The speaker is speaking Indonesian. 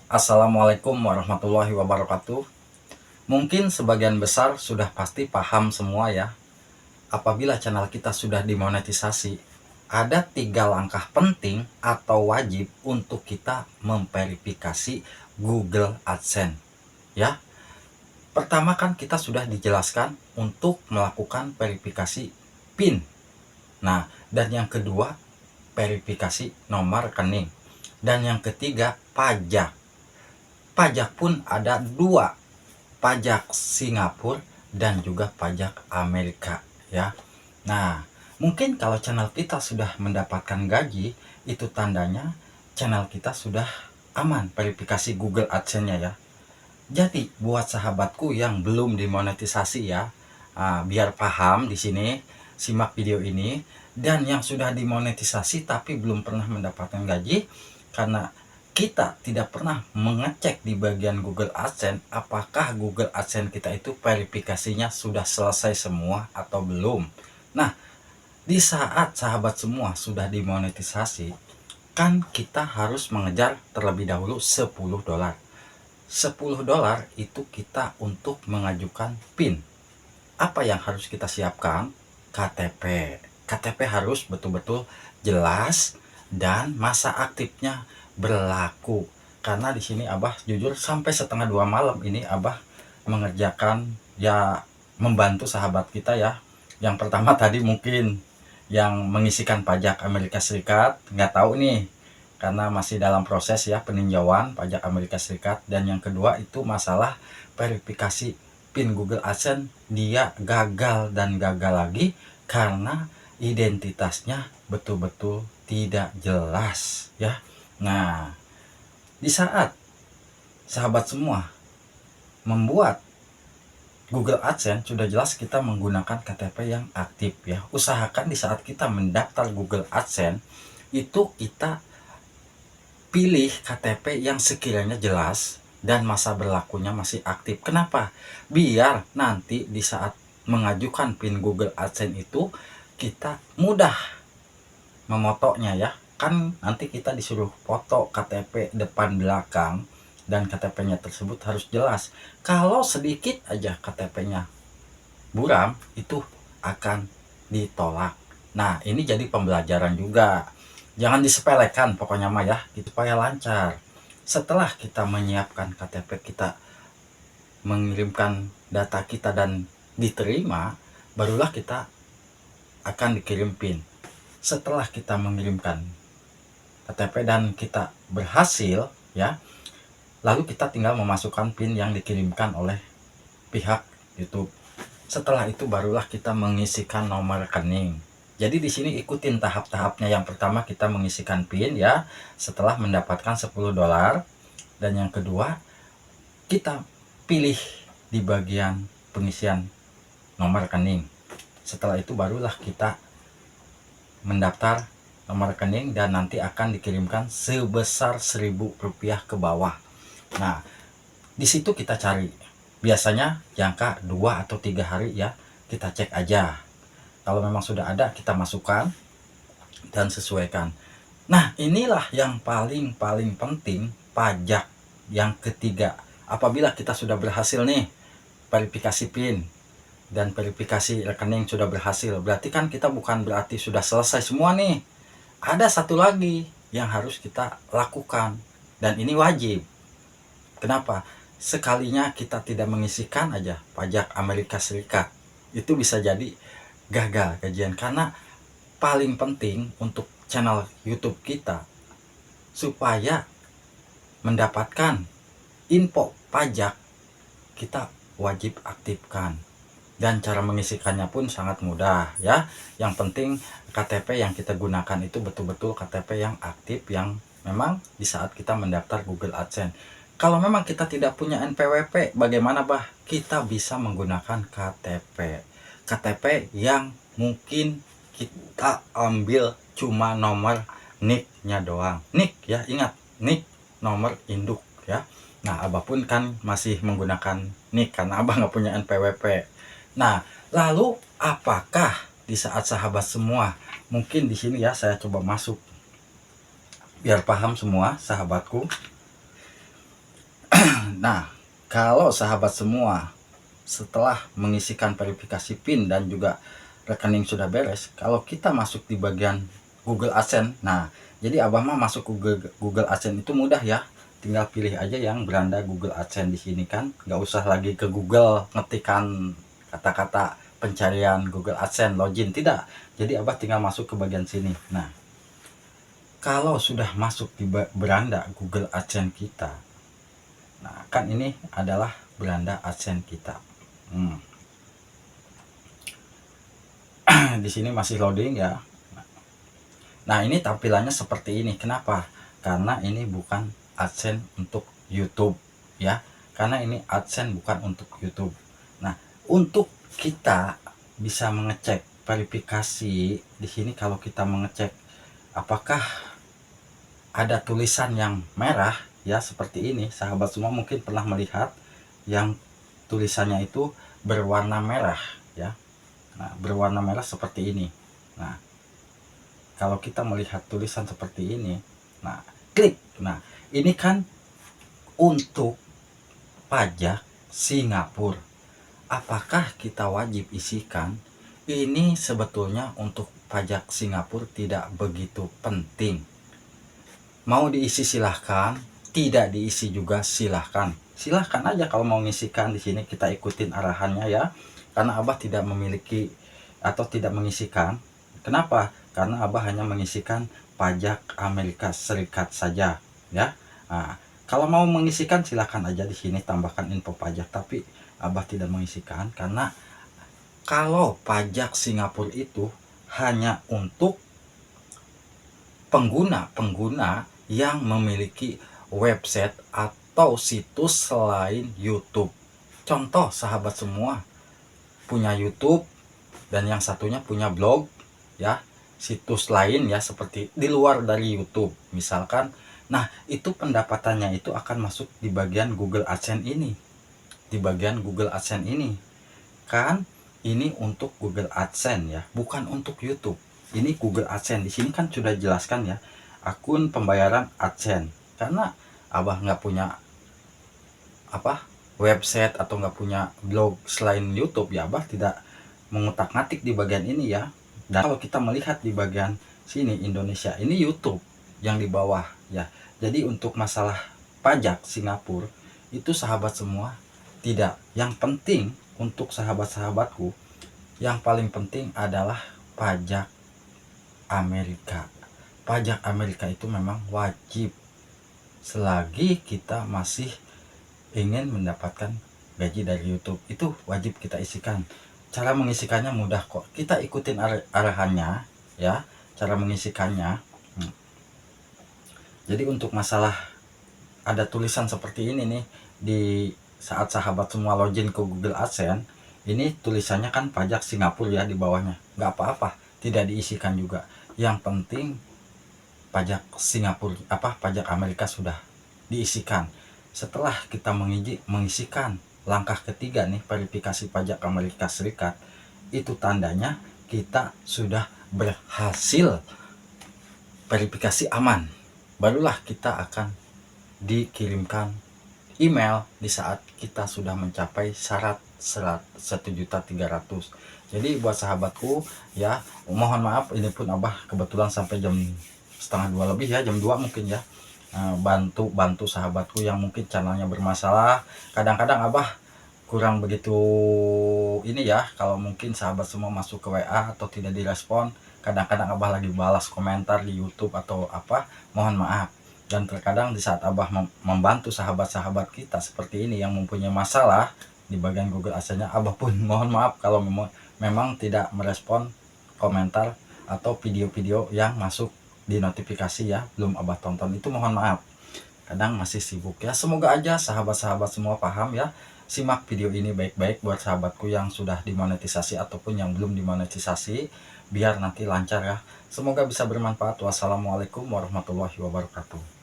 Assalamualaikum warahmatullahi wabarakatuh. Mungkin sebagian besar sudah pasti paham semua ya. Apabila channel kita sudah dimonetisasi, ada 3 langkah penting atau wajib untuk kita memverifikasi Google AdSense ya. Pertama kan kita sudah dijelaskan untuk melakukan verifikasi PIN. Nah, dan yang kedua verifikasi nomor rekening. Dan yang ketiga pajak. Pajak pun ada 2, pajak Singapura dan juga pajak Amerika ya. Nah, mungkin kalau channel kita sudah mendapatkan gaji, itu tandanya channel kita sudah aman verifikasi Google AdSense-nya ya. Jadi buat sahabatku yang belum dimonetisasi ya, biar paham di sini, simak video ini. Dan yang sudah dimonetisasi tapi belum pernah mendapatkan gaji, karena kita tidak pernah mengecek di bagian Google AdSense apakah Google AdSense kita itu verifikasinya sudah selesai semua atau belum. Nah, di saat sahabat semua sudah dimonetisasi, kan kita harus mengejar terlebih dahulu $10. $10 itu kita untuk mengajukan PIN. Apa yang harus kita siapkan? KTP. KTP harus betul-betul jelas dan masa aktifnya berlaku. Karena di sini Abah jujur sampai setengah 2 malam ini Abah mengerjakan ya, membantu sahabat kita ya. Yang pertama tadi mungkin yang mengisikan pajak Amerika Serikat, nggak tahu nih karena masih dalam proses ya peninjauan pajak Amerika Serikat. Dan yang kedua itu masalah verifikasi PIN Google AdSense, dia gagal dan gagal lagi karena identitasnya betul-betul tidak jelas ya. Nah, di saat sahabat semua membuat Google AdSense, sudah jelas kita menggunakan KTP yang aktif ya. Usahakan di saat kita mendaftar Google AdSense itu kita pilih KTP yang sekiranya jelas dan masa berlakunya masih aktif. Kenapa? Biar nanti di saat mengajukan PIN Google AdSense itu kita mudah memotonya ya. Kan nanti kita disuruh foto KTP depan belakang dan KTP-nya tersebut harus jelas. Kalau sedikit aja KTP-nya buram, itu akan ditolak. Nah, ini jadi pembelajaran juga. Jangan disepelekan pokoknya mah ya, supaya lancar. Setelah kita menyiapkan KTP kita, mengirimkan data kita dan diterima, barulah kita akan dikirim PIN. Setelah kita mengirimkan KTP dan kita berhasil ya, lalu kita tinggal memasukkan PIN yang dikirimkan oleh pihak YouTube. Setelah itu barulah kita mengisikan nomor rekening. Jadi di sini ikutin tahap-tahapnya. Yang pertama kita mengisikan PIN ya, setelah mendapatkan $10. Dan yang kedua kita pilih di bagian pengisian nomor rekening. Setelah itu barulah kita mendaftar nomor rekening dan nanti akan dikirimkan sebesar Rp1.000 ke bawah. Nah, di situ kita cari. Biasanya jangka 2 atau 3 hari ya, kita cek aja. Kalau memang sudah ada, kita masukkan dan sesuaikan. Nah, inilah yang paling penting, pajak yang ketiga. Apabila kita sudah berhasil nih verifikasi PIN dan verifikasi rekening sudah berhasil, berarti kan kita bukan berarti sudah selesai semua nih. Ada satu lagi yang harus kita lakukan dan ini wajib. Kenapa? Sekalinya kita tidak mengisikan aja pajak Amerika Serikat, itu bisa jadi gagal gajian. Karena paling penting untuk channel YouTube kita supaya mendapatkan info pajak, kita wajib aktifkan. Dan cara mengisikannya pun sangat mudah ya. Yang penting KTP yang kita gunakan itu betul-betul KTP yang aktif, yang memang di saat kita mendaftar Google AdSense. Kalau memang kita tidak punya NPWP, bagaimana bah? Kita bisa menggunakan KTP. KTP yang mungkin kita ambil cuma nomor NIK-nya doang. NIK ya, ingat, NIK nomor induk ya. Nah, Abah pun kan masih menggunakan NIK karena Abah nggak punya NPWP. Nah, lalu apakah di saat sahabat semua, mungkin di sini ya saya coba masuk biar paham semua sahabatku. Nah, kalau sahabat semua setelah mengisikan verifikasi PIN dan juga rekening sudah beres, kalau kita masuk di bagian Google AdSense, nah jadi abah mah masuk Google AdSense itu mudah ya, tinggal pilih aja yang beranda Google AdSense di sini kan, nggak usah lagi ke Google ngetikkan kata-kata pencarian Google AdSense login, tidak. Jadi abah tinggal masuk ke bagian sini. Nah, kalau sudah masuk di beranda Google AdSense kita, nah kan ini adalah beranda AdSense kita. Di sini masih loading ya. Nah, ini tampilannya seperti ini. Kenapa? Karena ini bukan AdSense untuk YouTube ya. Karena ini AdSense bukan untuk YouTube. Nah, untuk kita bisa mengecek verifikasi di sini, kalau kita mengecek apakah ada tulisan yang merah ya seperti ini, sahabat semua mungkin pernah melihat yang tulisannya itu berwarna merah ya. Nah, berwarna merah seperti ini. Nah, kalau kita melihat tulisan seperti ini, nah klik. Nah, ini kan untuk pajak Singapura. Apakah kita wajib isikan? Ini sebetulnya untuk pajak Singapura tidak begitu penting. Mau diisi silahkan, tidak diisi juga silahkan. Silahkan aja kalau mau ngisikan di sini, kita ikutin arahannya ya. Karena abah tidak memiliki atau tidak mengisikan. Kenapa? Karena abah hanya mengisikan pajak Amerika Serikat saja ya. Nah, kalau mau mengisikan silahkan aja di sini tambahkan info pajak, tapi abah tidak mengisikan karena kalau pajak Singapura itu hanya untuk pengguna yang memiliki website atau situs selain YouTube. Contoh sahabat semua punya YouTube dan yang satunya punya blog ya, situs lain ya seperti di luar dari YouTube misalkan. Nah, itu pendapatannya itu akan masuk di bagian Google AdSense ini. Di bagian Google AdSense ini. Kan ini untuk Google AdSense ya, bukan untuk YouTube. Ini Google AdSense. Di sini kan sudah jelaskan ya, akun pembayaran AdSense. Karena abah nggak punya website atau nggak punya blog selain YouTube ya, abah tidak mengutak-ngatik di bagian ini ya. Dan kalau kita melihat di bagian sini Indonesia, ini YouTube yang di bawah ya. Jadi untuk masalah pajak Singapura itu sahabat semua tidak. Yang penting untuk sahabat-sahabatku, yang paling penting adalah pajak Amerika. Pajak Amerika itu memang wajib selagi kita masih ingin mendapatkan gaji dari YouTube, itu wajib kita isikan. Cara mengisikannya mudah kok, kita ikutin arahannya ya, cara mengisikannya. Jadi untuk masalah ada tulisan seperti ini nih, di saat sahabat semua login ke Google AdSense, ini tulisannya kan pajak Singapura ya di bawahnya, nggak apa-apa, tidak diisikan juga. Yang penting pajak Singapura pajak Amerika sudah diisikan. Setelah kita mengisikan langkah ketiga nih, verifikasi pajak Amerika Serikat, itu tandanya kita sudah berhasil verifikasi aman. Barulah kita akan dikirimkan email di saat kita sudah mencapai syarat 1.300.000. Jadi buat sahabatku ya, mohon maaf ini pun abah kebetulan sampai jam setengah 2 lebih ya, jam 2 mungkin ya. Bantu sahabatku yang mungkin channelnya bermasalah. Kadang-kadang abah kurang begitu ini ya, kalau mungkin sahabat semua masuk ke WA atau tidak direspon, kadang-kadang abah lagi balas komentar di YouTube atau mohon maaf. Dan terkadang di saat abah membantu sahabat-sahabat kita seperti ini yang mempunyai masalah di bagian Google AdSense-nya, abah pun mohon maaf kalau memang tidak merespon komentar atau video-video yang masuk di notifikasi ya, belum abah tonton, itu mohon maaf, kadang masih sibuk ya. Semoga aja sahabat-sahabat semua paham ya. Simak video ini baik-baik buat sahabatku yang sudah dimonetisasi ataupun yang belum dimonetisasi, biar nanti lancar ya. Semoga bisa bermanfaat. Wassalamualaikum warahmatullahi wabarakatuh.